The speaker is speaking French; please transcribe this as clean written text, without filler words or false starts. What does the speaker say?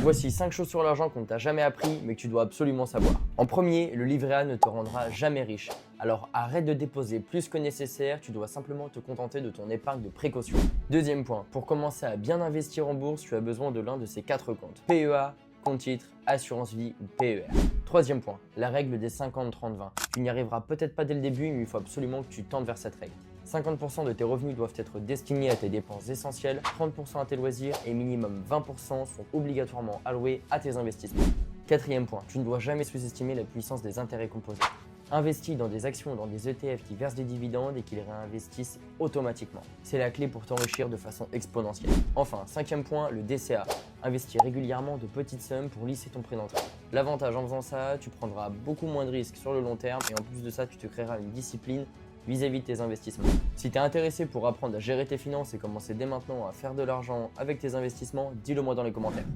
Voici 5 choses sur l'argent qu'on ne t'a jamais appris mais que tu dois absolument savoir. En premier, le livret A ne te rendra jamais riche. Alors arrête de déposer plus que nécessaire, tu dois simplement te contenter de ton épargne de précaution. Deuxième point, pour commencer à bien investir en bourse, tu as besoin de l'un de ces 4 comptes. PEA, compte titre, assurance vie ou PER. Troisième point, la règle des 50-30-20. Tu n'y arriveras peut-être pas dès le début, mais il faut absolument que tu tentes vers cette règle. 50% de tes revenus doivent être destinés à tes dépenses essentielles, 30% à tes loisirs et minimum 20% sont obligatoirement alloués à tes investissements. Quatrième point, tu ne dois jamais sous-estimer la puissance des intérêts composés. Investis dans des actions ou dans des ETF qui versent des dividendes et qui les réinvestissent automatiquement. C'est la clé pour t'enrichir de façon exponentielle. Enfin, cinquième point, le DCA. Investis régulièrement de petites sommes pour lisser ton prix d'entrée. L'avantage en faisant ça, tu prendras beaucoup moins de risques sur le long terme et en plus de ça, tu te créeras une discipline vis-à-vis de tes investissements. Si tu es intéressé pour apprendre à gérer tes finances et commencer dès maintenant à faire de l'argent avec tes investissements, dis-le moi dans les commentaires.